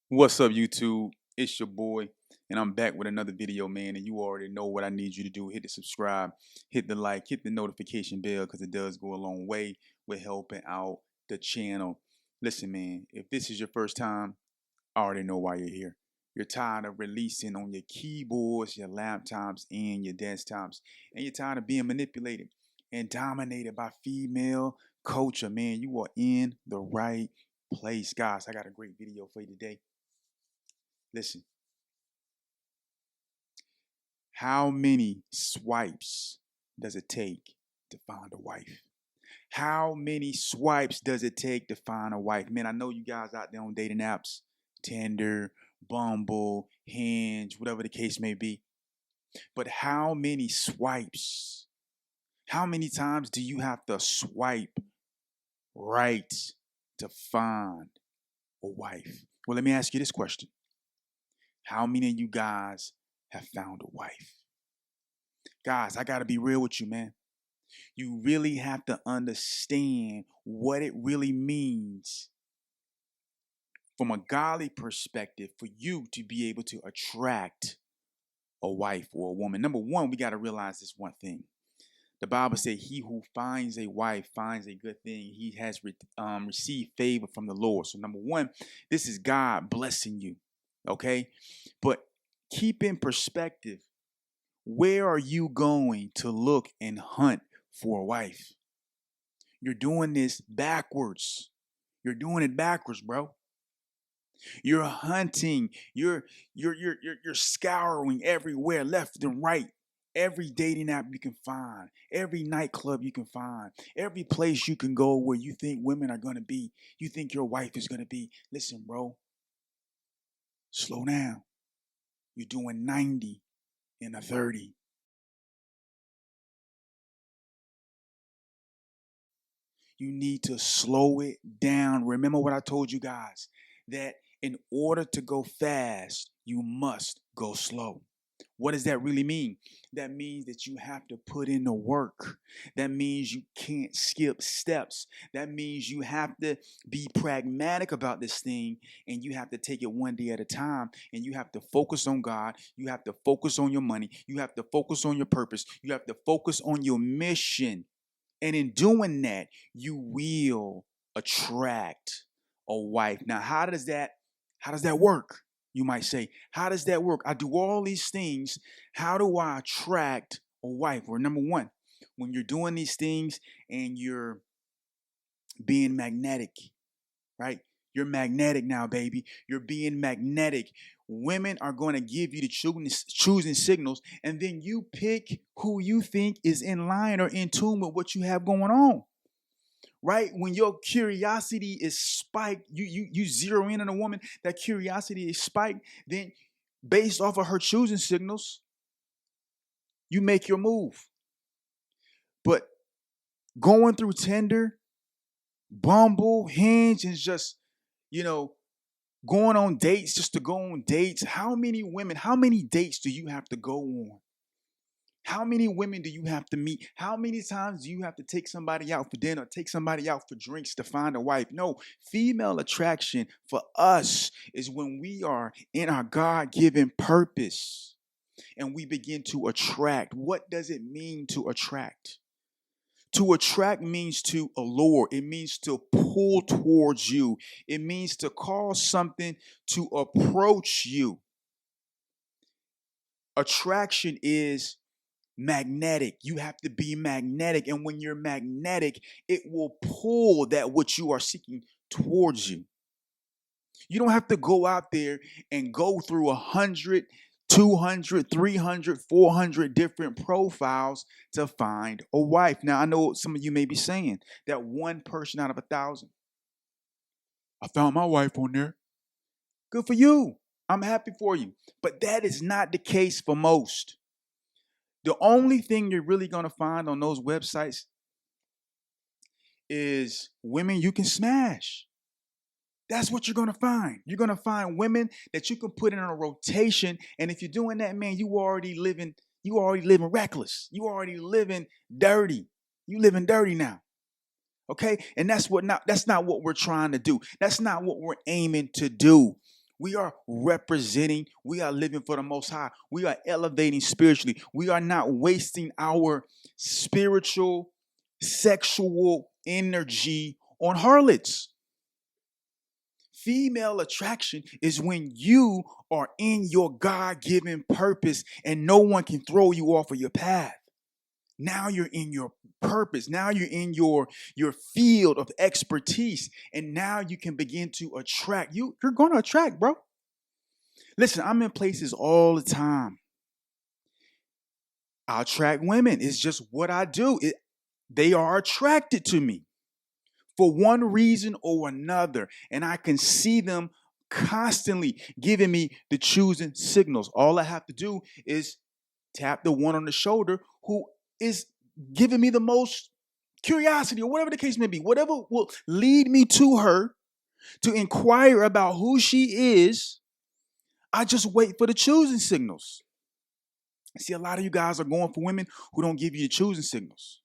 What's up, YouTube? It's your boy, and I'm back with another video, man. And you already know what I need you to do. Hit the subscribe, hit the like, hit the notification bell, because it does go a long way with helping out the channel. Listen, man, if this is your first time, I already know why you're here. You're tired of releasing on your keyboards, your laptops, and your desktops. And you're tired of being manipulated and dominated by female culture, man. You are in the right place. Guys, I got a great video for you today. Listen, how many swipes does it take to find a wife? How many swipes does it take to find a wife? Man, I know you guys out there on dating apps, Tinder, Bumble, Hinge, whatever the case may be. But how many swipes? How many times do you have to swipe right to find a wife? Well, let me ask you this question. How many of you guys have found a wife? Guys, I got to be real with you, man. You really have to understand what it really means from a godly perspective for you to be able to attract a wife or a woman. Number one, we got to realize this one thing. The Bible says, he who finds a wife finds a good thing. He has received favor from the Lord. So number one, this is God blessing you, okay? But keep in perspective, where are you going to look and hunt for a wife? You're doing this backwards. You're doing it backwards, bro. You're hunting. You're scouring everywhere, left and right. Every dating app you can find, every nightclub you can find, every place you can go where you think women are going to be, you think your wife is going to be. Listen, bro, slow down. You're doing 90 in a 30. You need to slow it down. Remember what I told you guys, that in order to go fast, you must go slow. What does that really mean? That means that you have to put in the work. That means you can't skip steps. That means you have to be pragmatic about this thing, and you have to take it one day at a time, and you have to focus on God. You have to focus on your money. You have to focus on your purpose. You have to focus on your mission. And in doing that, you will attract a wife. Now, how does that work? You might say, how does that work? I do all these things. How do I attract a wife? Well, number one, when you're doing these things and you're being magnetic, right? You're magnetic now, baby. You're being magnetic. Women are going to give you the choosing signals, and then you pick who you think is in line or in tune with what you have going on. Right? When your curiosity is spiked, you zero in on a woman, that curiosity is spiked, then based off of her choosing signals, you make your move. But going through Tinder, Bumble, Hinge, and just, you know, going on dates just to go on dates. How many women, how many dates do you have to go on? How many women do you have to meet? How many times do you have to take somebody out for dinner, take somebody out for drinks to find a wife? No, female attraction for us is when we are in our God-given purpose and we begin to attract. What does it mean to attract? To attract means to allure. It means to pull towards you. It means to cause something to approach you. Attraction is magnetic. You have to be magnetic. And when you're magnetic, it will pull that which you are seeking towards you. You don't have to go out there and go through 100, 200, 300, 400 different profiles to find a wife. Now, I know some of you may be saying that one person out of 1,000. I found my wife on there. Good for you. I'm happy for you. But that is not the case for most. The only thing you're really going to find on those websites is women you can smash. That's what you're going to find. You're going to find women that you can put in a rotation. And if you're doing that, man, you already living reckless. You already living dirty. You living dirty now. Okay? And that's not what we're trying to do. That's not what we're aiming to do. We are representing, we are living for the Most High. We are elevating spiritually. We are not wasting our spiritual, sexual energy on harlots. Female attraction is when you are in your God-given purpose and no one can throw you off of your path. Now you're in your purpose. Now you're in your field of expertise. And now you can begin to attract. You're going to attract, bro. Listen, I'm in places all the time. I attract women. It's just what I do. They are attracted to me for one reason or another. And I can see them constantly giving me the choosing signals. All I have to do is tap the one on the shoulder who is giving me the most curiosity, or whatever the case may be, whatever will lead me to her to inquire about who she is. I just wait for the choosing signals. See, a lot of you guys are going for women who don't give you the choosing signals.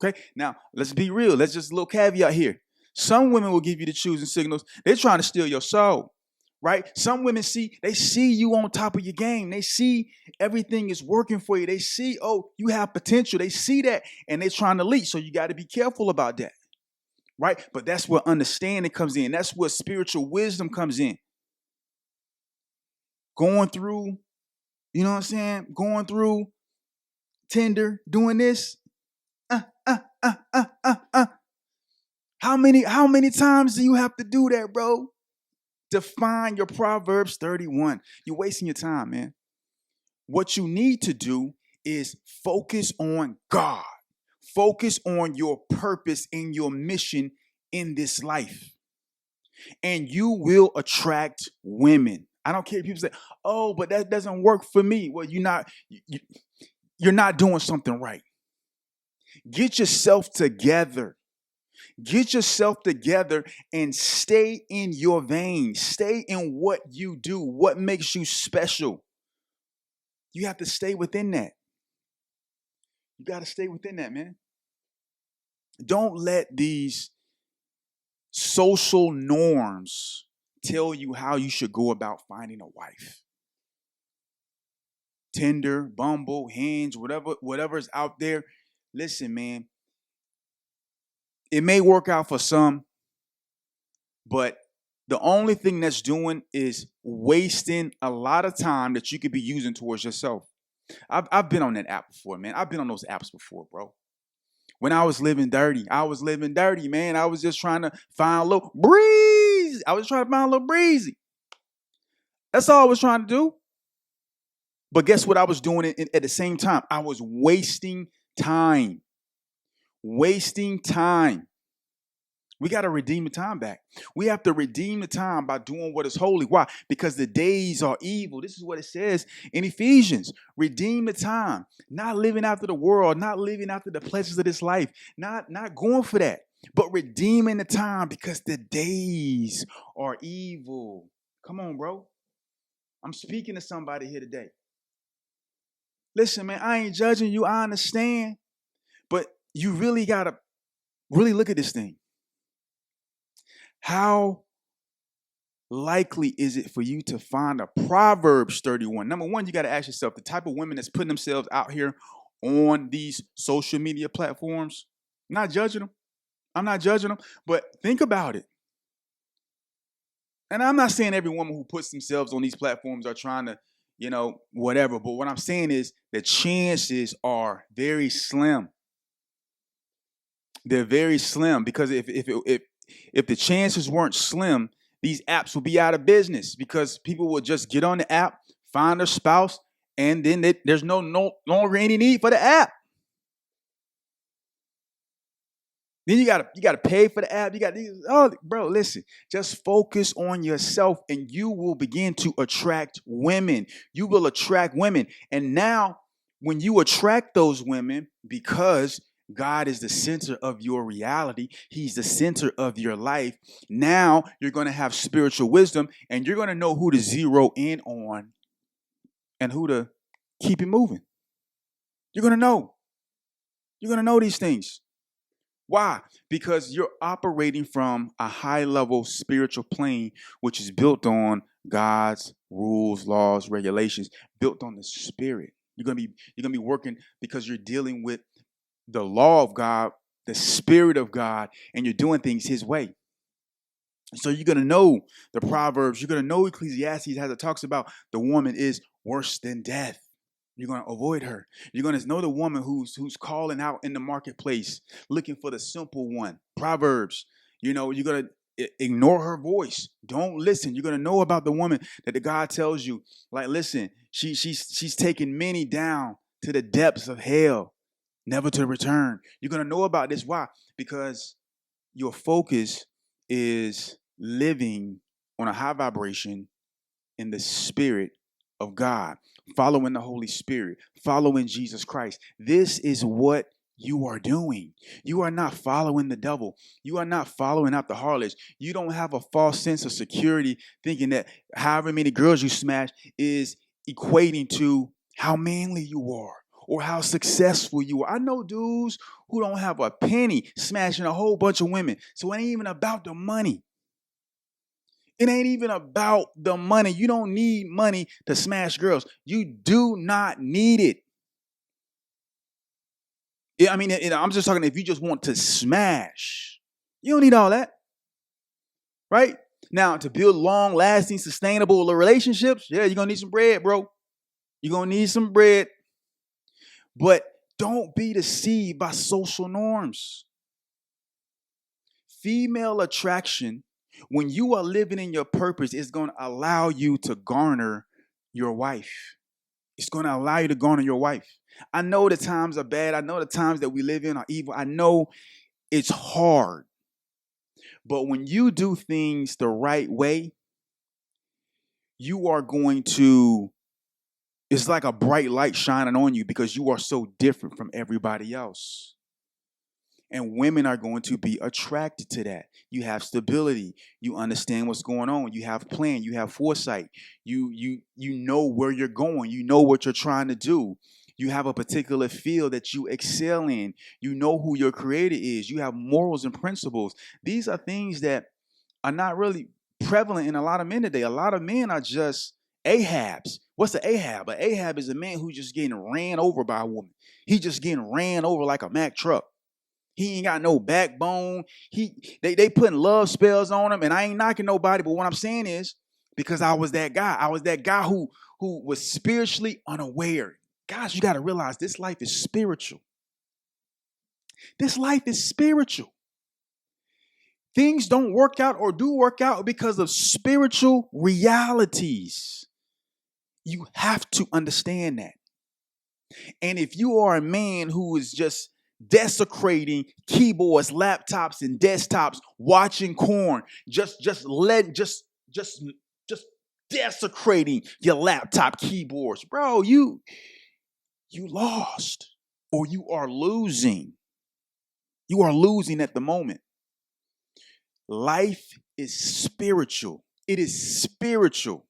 Okay, now let's be real. Let's just a little caveat here. Some women will give you the choosing signals. They're trying to steal your soul, right? Some women they see you on top of your game. They see everything is working for you. They see, oh, you have potential. They see that and they're trying to lead. So you got to be careful about that, right? But that's where understanding comes in. That's where spiritual wisdom comes in. Going through, you know what I'm saying? Going through Tinder, doing this. How many times do you have to do that, bro? Define your Proverbs 31. You're wasting your time, man. What you need to do is focus on God. Focus on your purpose and your mission in this life. And you will attract women. I don't care if people say, oh, but that doesn't work for me. Well, you're not doing something right. Get yourself together. Get yourself together and stay in your vein. Stay in what you do, what makes you special. You have to stay within that. You got to stay within that, man. Don't let these social norms tell you how you should go about finding a wife. Tinder, Bumble, Hinge, whatever's out there. Listen, man. It may work out for some, but the only thing that's doing is wasting a lot of time that you could be using towards yourself. I've been on that app before, man. I've been on those apps before, bro. When I was living dirty, man. I was just trying to find a little breeze. I was trying to find a little breezy. That's all I was trying to do. But guess what I was doing at the same time? I was wasting time. Wasting time. We got to redeem the time back. We have to redeem the time by doing what is holy. Why? Because the days are evil. This is what it says in Ephesians. Redeem the time. Not living after the world, not living after the pleasures of this life, not going for that, but redeeming the time because the days are evil. Come on, bro. I'm speaking to somebody here today. Listen, man, I ain't judging you. I understand. But you really got to really look at this thing. How likely is it for you to find a Proverbs 31? Number one, you got to ask yourself, the type of women that's putting themselves out here on these social media platforms. I'm not judging them. But think about it. And I'm not saying every woman who puts themselves on these platforms are trying to, whatever. But what I'm saying is the chances are very slim. They're very slim because if the chances weren't slim, these apps will be out of business because people will just get on the app, find their spouse, and then there's no longer any need for the app. Then you gotta pay for the app. Bro, listen, just focus on yourself and you will begin to attract women. You will attract women. And now when you attract those women, because God is the center of your reality, He's the center of your life. Now you're going to have spiritual wisdom and you're going to know who to zero in on and who to keep it moving. You're going to know. You're going to know these things. Why? Because you're operating from a high level spiritual plane, which is built on God's rules, laws, regulations, built on the spirit. You're gonna be working because you're dealing with the law of God, the spirit of God, and you're doing things his way. So you're gonna know the Proverbs, you're gonna know Ecclesiastes as it talks about the woman is worse than death. You're gonna avoid her. You're gonna know the woman who's calling out in the marketplace, looking for the simple one. Proverbs. You're gonna ignore her voice. Don't listen. You're gonna know about the woman that the God tells you, like, listen, she's taken many down to the depths of hell, never to return. You're gonna know about this. Why? Because your focus is living on a high vibration in the spirit of God, following the Holy Spirit, following Jesus Christ. This is what you are doing. You are not following the devil. You are not following out the harlots. You don't have a false sense of security thinking that however many girls you smash is equating to how manly you are or how successful you are. I know dudes who don't have a penny smashing a whole bunch of women. So it ain't even about the money. It ain't even about the money. You don't need money to smash girls. You do not need it. I mean, I'm just talking if you just want to smash. You don't need all that. Right? Now, to build long, lasting, sustainable relationships, yeah, you're going to need some bread, bro. You're going to need some bread. But don't be deceived by social norms. Female attraction, when you are living in your purpose, is going to allow you to garner your wife. It's going to allow you to garner your wife. I know the times are bad. I know the times that we live in are evil. I know it's hard. But when you do things the right way, you are going to, it's like a bright light shining on you because you are so different from everybody else. And women are going to be attracted to that. You have stability. You understand what's going on. You have plan. You have foresight. You know where you're going. You know what you're trying to do. You have a particular field that you excel in. You know who your creator is. You have morals and principles. These are things that are not really prevalent in a lot of men today. A lot of men are just Ahabs. What's the Ahab? An Ahab is a man who's just getting ran over by a woman. He's just getting ran over like a Mack truck. He ain't got no backbone. They putting love spells on him, and I ain't knocking nobody. But what I'm saying is, because I was that guy. I was that guy who was spiritually unaware. Guys, you got to realize this life is spiritual. This life is spiritual. Things don't work out or do work out because of spiritual realities. You have to understand that. And if you are a man who is just desecrating keyboards, laptops, and desktops, watching corn, just desecrating your laptop keyboards, bro, you lost, or you are losing. You are losing at the moment. Life is spiritual. It is spiritual.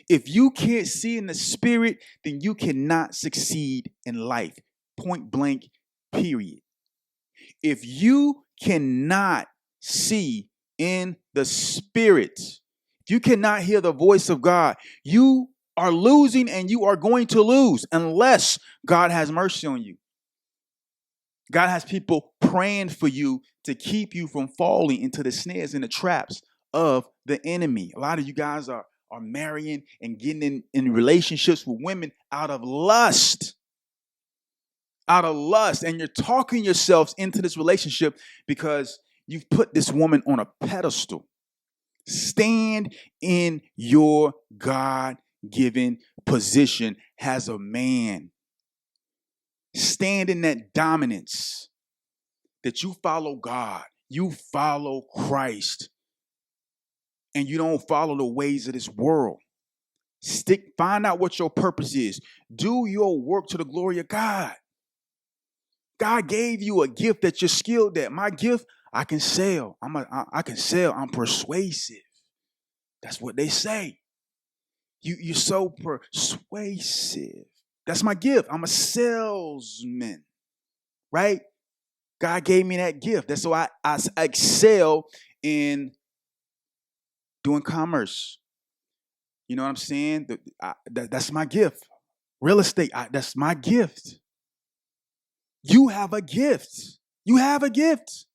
If you can't see in the spirit, then you cannot succeed in life. Point blank, period. If you cannot see in the spirit, if you cannot hear the voice of God, you are losing, and you are going to lose unless God has mercy on you. God has people praying for you to keep you from falling into the snares and the traps of the enemy. A lot of you guys are marrying and getting in relationships with women out of lust. Out of lust. And you're talking yourselves into this relationship because you've put this woman on a pedestal. Stand in your God-given position as a man. Stand in that dominance that you follow God. You follow Christ. And you don't follow the ways of this world. Find out what your purpose is. Do your work to the glory of God. God gave you a gift that you're skilled at. My gift, I can sell. I can sell. I'm persuasive. That's what they say. You're so persuasive. That's my gift. I'm a salesman, right? God gave me that gift. That's so I excel in doing commerce. You know what I'm saying? That's my gift. Real estate, that's my gift. You have a gift. You have a gift.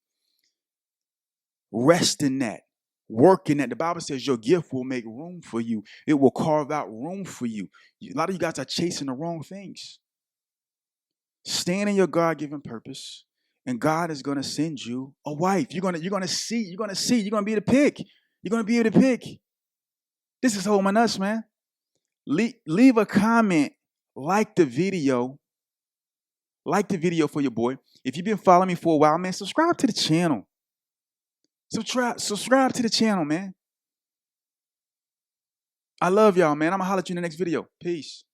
Rest in that. Work in that. The Bible says your gift will make room for you. It will carve out room for you. A lot of you guys are chasing the wrong things. Stand in your God-given purpose, and God is going to send you a wife. You're going to see. You're going to be able to pick. You're going to be able to pick. This is holding my nuts, man. Leave a comment. Like the video. Like the video for your boy. If you've been following me for a while, man, subscribe to the channel. Subscribe to the channel, man. I love y'all, man. I'm going to holler at you in the next video. Peace.